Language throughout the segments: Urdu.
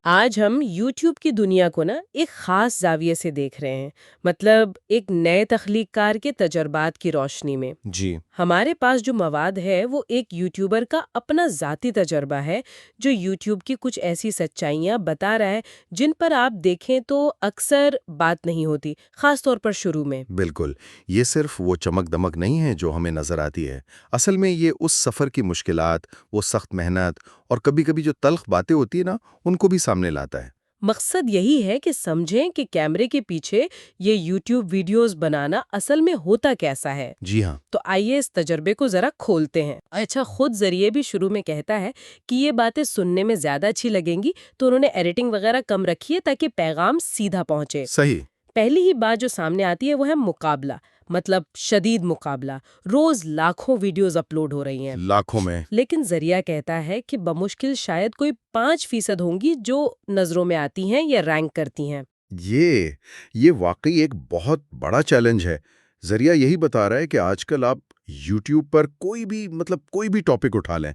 آج ہم یوٹیوب کی دنیا کو ایک خاص زاویے سے دیکھ رہے ہیں، مطلب ایک نئے تخلیق کار کے تجربات کی روشنی میں۔ جی ہمارے پاس جو مواد ہے وہ ایک یوٹیوبر کا اپنا ذاتی تجربہ ہے جو یوٹیوب کی کچھ ایسی سچائیاں بتا رہا ہے جن پر آپ دیکھیں تو اکثر بات نہیں ہوتی، خاص طور پر شروع میں۔ بالکل، یہ صرف وہ چمک دمک نہیں ہے جو ہمیں نظر آتی ہے۔ اصل میں یہ اس سفر کی مشکلات، وہ سخت محنت اور کبھی کبھی جو تلخ باتیں ہوتی ہیں ان کو بھی سامنے لاتا ہے۔ مقصد یہی ہے کہ سمجھیں کہ کیمرے کے پیچھے یہ یوٹیوب ویڈیوز بنانا اصل میں ہوتا کیسا ہے۔ جی ہاں، تو آئیے اس تجربے کو ذرا کھولتے ہیں۔ اچھا، خود ذریعے بھی شروع میں کہتا ہے کہ یہ باتیں سننے میں زیادہ اچھی لگیں گی تو انہوں نے ایڈیٹنگ وغیرہ کم رکھی ہے تاکہ پیغام سیدھا پہنچے۔ صحیح۔ پہلی ہی بات جو سامنے آتی ہے وہ ہے مقابلہ، مطلب شدید مقابلہ۔ روز لاکھوں ویڈیوز اپلوڈ ہو رہی ہیں، لاکھوں میں۔ لیکن ذریعہ کہتا ہے کہ بمشکل شاید کوئی 5% ہوں گی جو نظروں میں آتی ہیں یا رینک کرتی ہیں۔ یہ واقعی ایک بہت بڑا چیلنج ہے۔ ذریعہ یہی بتا رہا ہے کہ آج کل آپ یوٹیوب پر کوئی بھی ٹاپک اٹھا لیں،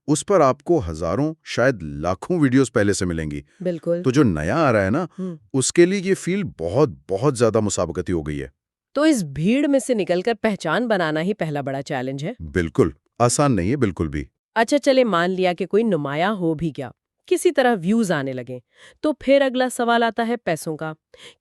اس پر آپ کو ہزاروں شاید لاکھوں ویڈیوز پہلے سے ملیں گی۔ بالکل۔ تو جو نیا آ رہا ہے اس کے لیے یہ فیلڈ بہت زیادہ مسابقتی ہو گئی ہے۔ تو اس بھیڑ میں سے نکل کر پہچان بنانا ہی پہلا بڑا چیلنج ہے۔ بالکل آسان نہیں ہے، بالکل بھی۔ اچھا چلے مان لیا کہ کوئی نمایاں ہو بھی گیا، کسی طرح ویوز آنے لگے، تو پھر اگلا سوال آتا ہے پیسوں کا۔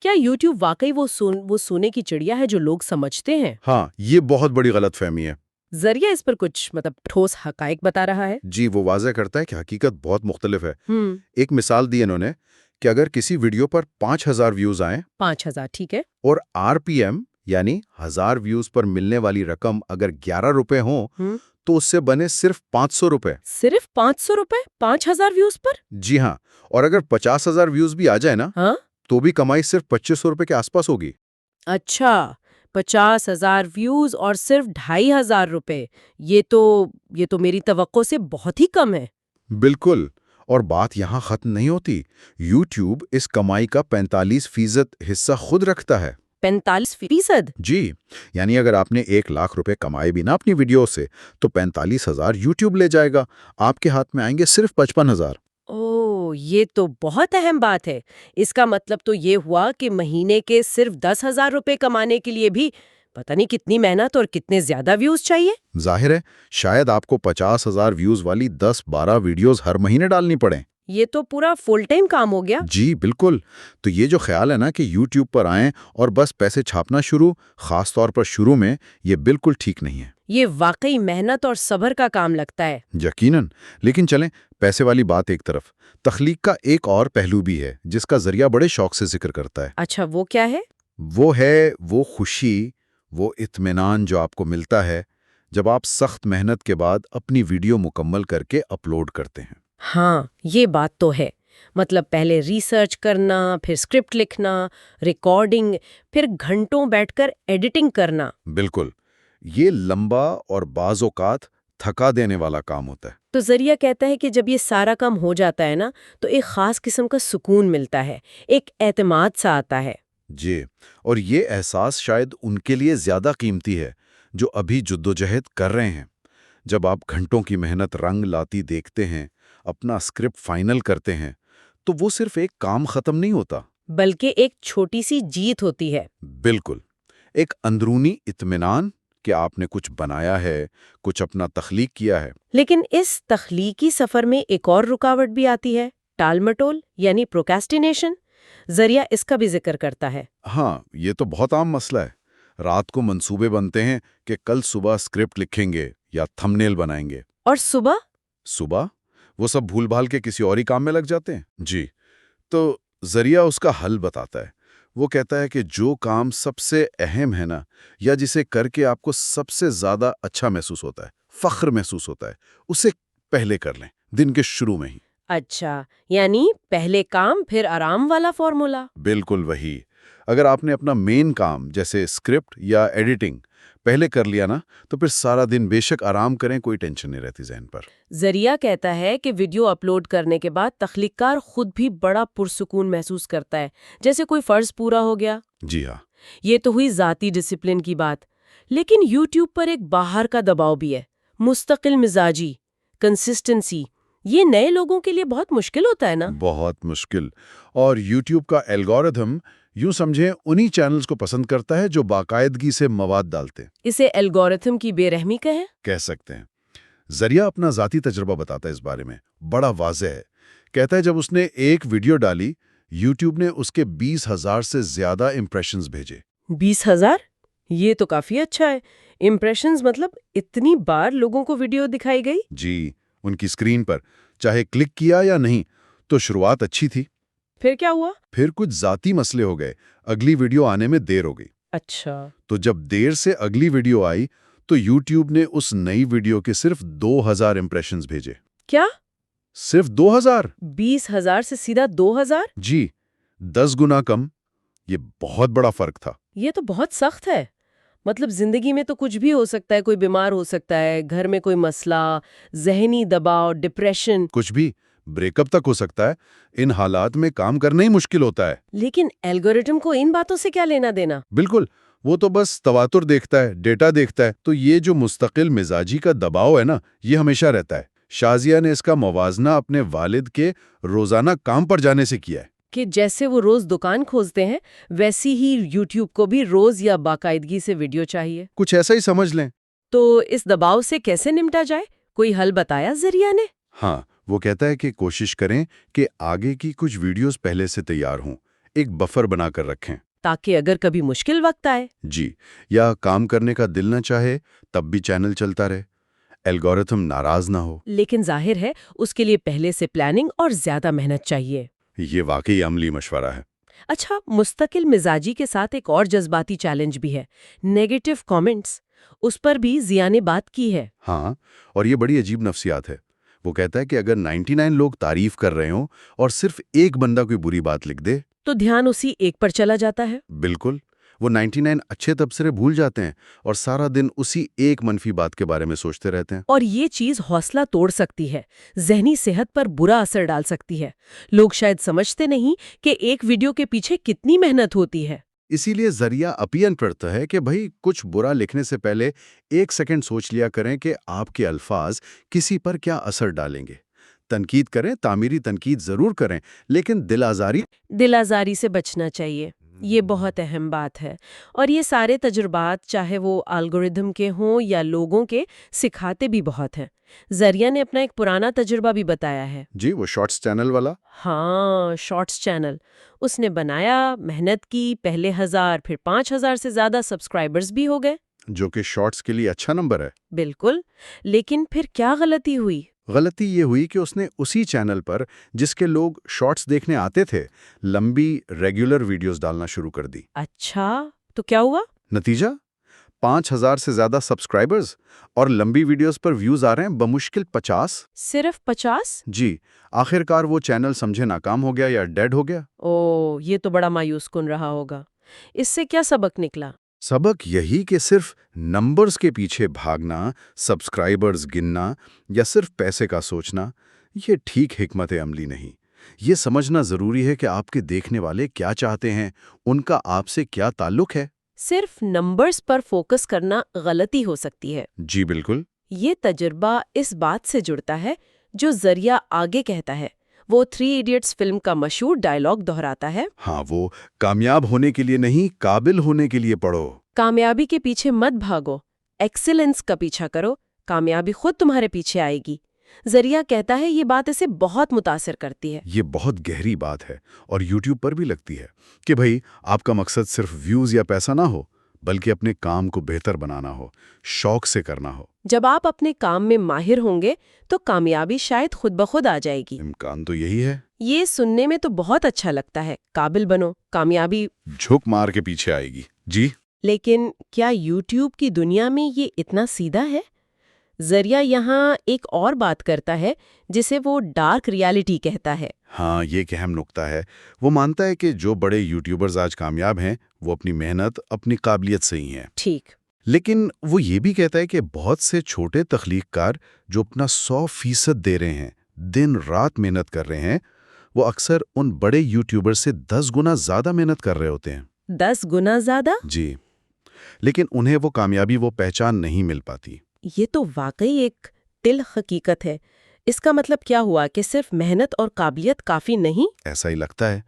کیا یوٹیوب واقعی وہ سونے کی چڑیا ہے جو لوگ سمجھتے ہیں؟ ہاں، یہ بہت بڑی غلط فہمی ہے۔ ذریعہ اس پر کچھ ٹھوس حقائق بتا رہا ہے۔ جی، وہ واضح کرتا ہے کہ حقیقت بہت مختلف ہے۔ ایک مثال دی انہوں نے کہ اگر کسی ویڈیو پر 5000 ویوز آئیں، 5000 ٹھیک ہے، اور RPM یعنی 1000 ویوز پر ملنے والی رقم اگر 11 روپے ہوں تو اس سے بنے صرف 500 روپے۔ صرف 500 روپے 5000 ویوز پر؟ جی ہاں، اور اگر 50,000 ویوز بھی آ جائے ہاں تو بھی کمائی صرف 2500 روپے کے آس پاس ہوگی۔ اچھا، 50,000 ویوز اور صرف 2500 روپے، یہ تو میری توقع سے بہت ہی کم ہے۔ بالکل، اور بات یہاں ختم نہیں ہوتی۔ یوٹیوب اس کمائی کا 45% حصہ خود رکھتا ہے۔ 45%؟ جی، یعنی اگر آپ نے 1,00,000 روپے کمائے بھی اپنی ویڈیو سے تو 45,000 یوٹیوب لے جائے گا، آپ کے ہاتھ میں آئیں گے صرف 55,000۔ یہ تو بہت اہم بات ہے۔ اس کا مطلب تو یہ ہوا کہ مہینے کے صرف 10,000 روپے کمانے کے لیے بھی پتہ نہیں کتنی محنت اور کتنے زیادہ ویوز چاہیے۔ ظاہر ہے، شاید آپ کو 50,000 ویوز والی 10-12 ویڈیوز ہر مہینے ڈالنی پڑیں۔ یہ تو پورا فل ٹائم کام ہو گیا۔ جی بالکل۔ تو یہ جو خیال ہے کہ یوٹیوب پر آئیں اور بس پیسے چھاپنا شروع، خاص طور پر شروع میں، یہ بالکل ٹھیک نہیں ہے۔ یہ واقعی محنت اور صبر کا کام لگتا ہے۔ یقیناً، لیکن چلیں پیسے والی بات ایک طرف، تخلیق کا ایک اور پہلو بھی ہے جس کا ذریعہ بڑے شوق سے ذکر کرتا ہے۔ اچھا، وہ کیا ہے؟ وہ خوشی، وہ اطمینان جو آپ کو ملتا ہے جب آپ سخت محنت کے بعد اپنی ویڈیو مکمل کر کے اپلوڈ کرتے ہیں۔ ہاں، یہ بات تو ہے۔ مطلب پہلے ریسرچ کرنا، پھر اسکرپٹ لکھنا، ریکارڈنگ، پھر گھنٹوں بیٹھ کر ایڈیٹنگ کرنا۔ بالکل، یہ لمبا اور بعض اوقات تھکا دینے والا کام ہوتا ہے۔ تو ذریعہ کہتا ہے کہ جب یہ سارا کام ہو جاتا ہے تو ایک خاص قسم کا سکون ملتا ہے، ایک اعتماد سا آتا ہے۔ جی، اور یہ احساس شاید ان کے لیے زیادہ قیمتی ہے جو ابھی جدوجہد کر رہے ہیں۔ جب آپ گھنٹوں کی محنت رنگ لاتی دیکھتے ہیں، اپنا اسکرپٹ فائنل کرتے ہیں، تو وہ صرف ایک کام ختم نہیں ہوتا، بلکہ ایک چھوٹی سی جیت ہوتی ہے۔ بالکل، ایک اندرونی اطمینان کہ آپ نے کچھ بنایا ہے، کچھ اپنا تخلیق کیا ہے۔ لیکن اس تخلیقی سفر میں ایک اور رکاوٹ بھی آتی ہے، ٹال مٹول یعنی پروکاسٹینیشن۔ ذریعہ اس کا بھی ذکر کرتا ہے۔ ہاں، یہ تو بہت عام مسئلہ ہے۔ رات کو منصوبے بنتے ہیں کہ کل صبح اسکرپٹ لکھیں گے یا تھمبنیل بنائیں گے، اور صبح وہ سب بھول بھال کے کسی اور ہی کام میں لگ جاتے ہیں۔ جی، تو ذریعہ اس کا حل بتاتا ہے۔ وہ کہتا ہے کہ جو کام سب سے اہم ہے یا جسے کر کے آپ کو سب سے زیادہ اچھا محسوس ہوتا ہے، فخر محسوس ہوتا ہے، اسے پہلے کر لیں، دن کے شروع میں ہی۔ اچھا، یعنی پہلے کام پھر آرام والا فارمولا۔ بالکل وہی۔ اگر آپ نے اپنا مین کام جیسے اسکرپٹ یا ایڈیٹنگ پہلے کر لیا تو پھر سارا دن بے شک آرام کریں، کوئی ٹینشن نہیں رہتی ذہن پر۔ ذریعہ کہتا ہے کہ ویڈیو اپلوڈ کرنے کے بعد تخلیق کار خود بھی بڑا پرسکون محسوس کرتا ہے، جیسے کوئی فرض پورا ہو گیا۔ جی ہاں، یہ تو ہوئی ذاتی ڈسپلن کی بات، لیکن یوٹیوب پر ایک باہر کا دباؤ بھی ہے، مستقل مزاجی، کنسسٹنسی، یہ نئے لوگوں کے لیے بہت مشکل ہوتا ہے نا؟ بہت مشکل۔ اور یوٹیوب کا الگورتھم یوں سمجھیں انہی چینلز کو پسند کرتا ہے جو باقاعدگی سے مواد ڈالتے ہیں۔ اسے الگورتھم کی بے رحمی کہیں؟ کہہ سکتے ہیں۔ ذریعہ اپنا ذاتی تجربہ بتاتا ہے اس بارے میں، بڑا واضح ہے۔ کہتا ہے جب اس نے ایک ویڈیو ڈالی، یوٹیوب نے اس کے 20,000 سے زیادہ امپریشنز بھیجے۔ 20,000؟ یہ تو کافی اچھا ہے۔ امپریشنز مطلب اتنی بار لوگوں کو ویڈیو دکھائی گئی؟ جی، ان کی اسکرین پر، چاہے کلک کیا یا نہیں۔ تو شروعات اچھی تھی۔ پھر کیا ہوا؟ پھر کچھ ذاتی مسئلے ہو گئے، اگلی ویڈیو آنے میں دیر ہو گئی۔ اچھا۔ تو جب دیر سے اگلی ویڈیو آئی تو یوٹیوب نے اس نئی ویڈیو کے صرف 2,000 امپریشنز بھیجے۔ کیا؟ صرف 2,000؟ 20,000 سے سیدھا 2,000؟ جی، 10 گنا کم۔ یہ بہت بڑا فرق تھا۔ یہ تو بہت سخت ہے۔ مطلب زندگی میں تو کچھ بھی ہو سکتا ہے، کوئی بیمار ہو سکتا ہے، گھر میں کوئی مسئلہ، ذہنی دباؤ، ڈپریشن، کچھ بھی، بریک اپ تک ہو سکتا ہے۔ ان حالات میں کام کرنا ہی مشکل ہوتا ہے۔ لیکن الگورتھم کو ان باتوں سے کیا لینا دینا؟ بالکل، وہ تو بس تواتر دیکھتا ہے، ڈیٹا دیکھتا ہے۔ تو یہ جو مستقل مزاجی کا دباؤ ہے نا، یہ ہمیشہ رہتا ہے۔ شازیہ نے اس کا موازنہ اپنے والد کے روزانہ کام پر جانے سے کیا ہے۔ کہ جیسے وہ روز دکان کھوجتے ہیں، ویسی ہی یوٹیوب کو بھی روز یا باقاعدگی سے ویڈیو چاہیے۔ کچھ ایسا ہی سمجھ لیں۔ تو اس دباؤ سے کیسے نمٹا جائے؟ کوئی حل بتایا ذریعہ نے؟ ہاں، وہ کہتا ہے کہ کوشش کریں کہ آگے کی کچھ ویڈیوز پہلے سے تیار ہوں، ایک بفر بنا کر رکھیں، تاکہ اگر کبھی مشکل وقت آئے۔ جی، یا کام کرنے کا دل نہ چاہے تب بھی چینل چلتا رہے، الگورتھم ناراض نہ ہو۔ لیکن ظاہر ہے اس کے لیے پہلے سے پلاننگ اور زیادہ محنت چاہیے۔ یہ واقعی عملی مشورہ ہے۔ اچھا، مستقل مزاجی کے ساتھ ایک اور جذباتی چیلنج بھی ہے، نیگیٹو کامنٹس۔ اس پر بھی ضیاء نے بات کی ہے۔ ہاں، اور یہ بڑی عجیب نفسیات ہے۔ وہ کہتا ہے کہ اگر 99 لوگ تعریف کر رہے ہوں اور صرف ایک بندہ کوئی بری بات لکھ دے تو دھیان اسی ایک پر چلا جاتا ہے۔ بالکل، وہ 99 اچھے تبصرے بھول جاتے ہیں اور سارا دن اسی ایک منفی بات کے بارے میں سوچتے رہتے ہیں۔ اور یہ چیز حوصلہ توڑ سکتی ہے، ذہنی صحت پر برا اثر ڈال سکتی ہے۔ لوگ شاید سمجھتے نہیں کہ ایک ویڈیو کے پیچھے کتنی محنت ہوتی ہے۔ اسی لیے ذریعہ اپیل کرتا ہے کہ بھئی کچھ برا لکھنے سے پہلے 1 سیکنڈ سوچ لیا کریں کہ آپ کے الفاظ کسی پر کیا اثر ڈالیں گے۔ تنقید کریں، تعمیری تنقید ضرور کریں، لیکن دل آزاری سے بچنا چاہیے۔ یہ بہت اہم بات ہے۔ اور یہ سارے تجربات، چاہے وہ الگورتھم کے ہوں یا لوگوں کے، سکھاتے بھی بہت ہیں۔ ذریعہ نے اپنا ایک پرانا تجربہ بھی بتایا ہے۔ جی، وہ شارٹس چینل والا۔ ہاں، شارٹس چینل اس نے بنایا، محنت کی، پہلے 1,000 پھر 5,000 سے زیادہ سبسکرائبرز بھی ہو گئے۔ جو کہ شارٹس کے لیے اچھا نمبر ہے۔ بالکل، لیکن پھر کیا غلطی ہوئی؟ غلطی یہ ہوئی کہ اس نے اسی چینل پر جس کے لوگ شارٹس دیکھنے آتے تھے، لمبی ریگولر ویڈیوز ڈالنا شروع کر دی۔ اچھا، تو کیا ہوا؟ نتیجہ 5,000 سے زیادہ سبسکرائبرز اور لمبی ویڈیوز پر ویوز آ رہے ہیں بمشکل 50۔ صرف 50؟ جی، آخرکار وہ چینل سمجھے ناکام ہو گیا یا ڈیڈ ہو گیا۔ یہ تو بڑا مایوس کن رہا ہوگا۔ اس سے کیا سبق نکلا؟ سبق یہی کہ صرف نمبرز کے پیچھے بھاگنا، سبسکرائبرز گننا یا صرف پیسے کا سوچنا، یہ ٹھیک حکمت عملی نہیں۔ یہ سمجھنا ضروری ہے کہ آپ کے دیکھنے والے کیا چاہتے ہیں، ان کا آپ سے کیا تعلق ہے۔ صرف نمبرز پر فوکس کرنا غلطی ہو سکتی ہے۔ جی بالکل۔ یہ تجربہ اس بات سے جڑتا ہے جو ذریعہ آگے کہتا ہے۔ وہ 3 ایڈیٹس فلم کا مشہور ڈائیلاگ دہراتا ہے۔ ہاں، وہ کامیاب ہونے کے لیے نہیں، قابل ہونے کے لیے پڑھو۔ کامیابی کے پیچھے مت بھاگو، ایکسیلنس کا پیچھا کرو، کامیابی خود تمہارے پیچھے آئے گی۔ ذریعہ کہتا ہے یہ بات اسے بہت متاثر کرتی ہے۔ یہ بہت گہری بات ہے اور یوٹیوب پر بھی لگتی ہے کہ بھئی آپ کا مقصد صرف ویوز یا پیسہ نہ ہو، بلکہ اپنے کام کو بہتر بنانا ہو، شوق سے کرنا ہو۔ جب آپ اپنے کام میں ماہر ہوں گے تو کامیابی شاید خود بخود آ جائے گی۔ امکان تو یہی ہے۔ یہ سننے میں تو بہت اچھا لگتا ہے، قابل بنو، کامیابی جھک مار کے پیچھے آئے گی۔ جی، لیکن کیا یوٹیوب کی دنیا میں یہ اتنا سیدھا ہے؟ ذریعہ یہاں ایک اور بات کرتا ہے جسے وہ ڈارک ریالٹی کہتا ہے۔ ہاں، یہ ایک اہم نقطہ ہے۔ وہ مانتا ہے کہ جو بڑے یوٹیوبرز آج کامیاب ہیں وہ اپنی محنت، اپنی قابلیت سے ہی ہیں۔ ٹھیک۔ لیکن وہ یہ بھی کہتا ہے کہ بہت سے چھوٹے تخلیق کار جو اپنا 100% دے رہے ہیں، دن رات محنت کر رہے ہیں، وہ اکثر ان بڑے یوٹیوبر سے 10 گنا زیادہ محنت کر رہے ہوتے ہیں۔ 10 گنا زیادہ؟ جی، لیکن انہیں وہ کامیابی، وہ پہچان نہیں مل پاتی۔ یہ تو واقعی ایک تلخ حقیقت ہے۔ اس کا مطلب کیا ہوا کہ صرف محنت اور قابلیت کافی نہیں؟ ایسا ہی لگتا ہے۔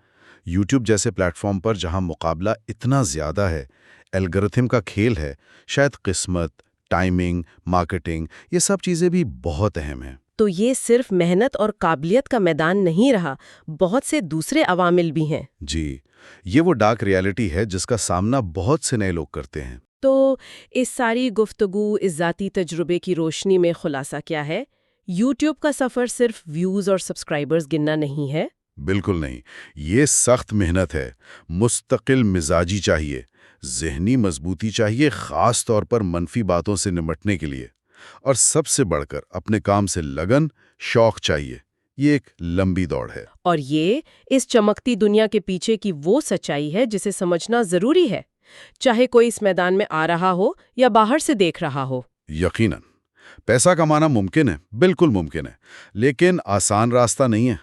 یوٹیوب جیسے پلیٹ فارم پر جہاں مقابلہ اتنا زیادہ ہے، الگورتھم کا کھیل ہے، شاید قسمت، ٹائمنگ، مارکیٹنگ، یہ سب چیزیں بھی بہت اہم ہیں۔ تو یہ صرف محنت اور قابلیت کا میدان نہیں رہا، بہت سے دوسرے عوامل بھی ہیں۔ جی، یہ وہ ڈارک ریالٹی ہے جس کا سامنا بہت سے نئے لوگ کرتے ہیں۔ تو اس ساری گفتگو، اس ذاتی تجربے کی روشنی میں خلاصہ کیا ہے؟ یوٹیوب کا سفر صرف ویوز اور سبسکرائبرز گننا نہیں ہے۔ بالکل نہیں، یہ سخت محنت ہے، مستقل مزاجی چاہیے، ذہنی مضبوطی چاہیے، خاص طور پر منفی باتوں سے نمٹنے کے لیے، اور سب سے بڑھ کر اپنے کام سے لگن، شوق چاہیے۔ یہ ایک لمبی دوڑ ہے۔ اور یہ اس چمکتی دنیا کے پیچھے کی وہ سچائی ہے جسے سمجھنا ضروری ہے، چاہے کوئی اس میدان میں آ رہا ہو یا باہر سے دیکھ رہا ہو۔ یقیناً پیسہ کمانا ممکن ہے، بالکل ممکن ہے، لیکن آسان راستہ نہیں ہے،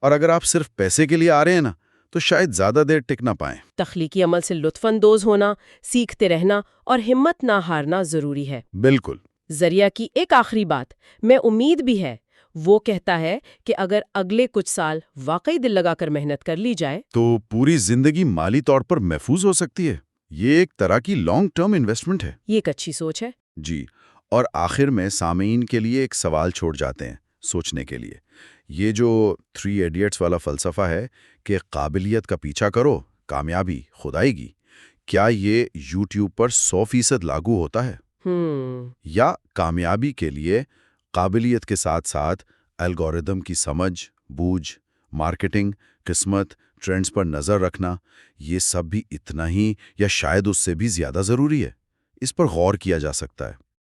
اور اگر آپ صرف پیسے کے لیے آ رہے ہیں نا، تو شاید زیادہ دیر ٹک نہ پائیں۔ تخلیقی عمل سے لطف اندوز ہونا، سیکھتے رہنا اور ہمت نہ ہارنا ضروری ہے۔ بالکل۔ ذریعہ کی ایک آخری بات، میں امید بھی ہے، وہ کہتا ہے کہ اگر اگلے کچھ سال واقعی دل لگا کر محنت کر لی جائے تو پوری زندگی مالی طور پر محفوظ ہو سکتی ہے۔ یہ ایک طرح کی لانگ ٹرم انویسٹمنٹ ہے۔ یہ ایک اچھی سوچ ہے۔ جی، اور آخر میں سامعین کے لیے ایک سوال چھوڑ جاتے ہیں سوچنے کے لیے۔ یہ جو 3 ایڈیٹس والا فلسفہ ہے کہ قابلیت کا پیچھا کرو، کامیابی خود آئے گی، کیا یہ یوٹیوب پر 100% لاگو ہوتا ہے؟ یا کامیابی کے لیے قابلیت کے ساتھ ساتھ الگورتھم کی سمجھ، بوجھ، مارکیٹنگ، قسمت، ٹرینڈز پر نظر رکھنا، یہ سب بھی اتنا ہی یا شاید اس سے بھی زیادہ ضروری ہے؟ اس پر غور کیا جا سکتا ہے۔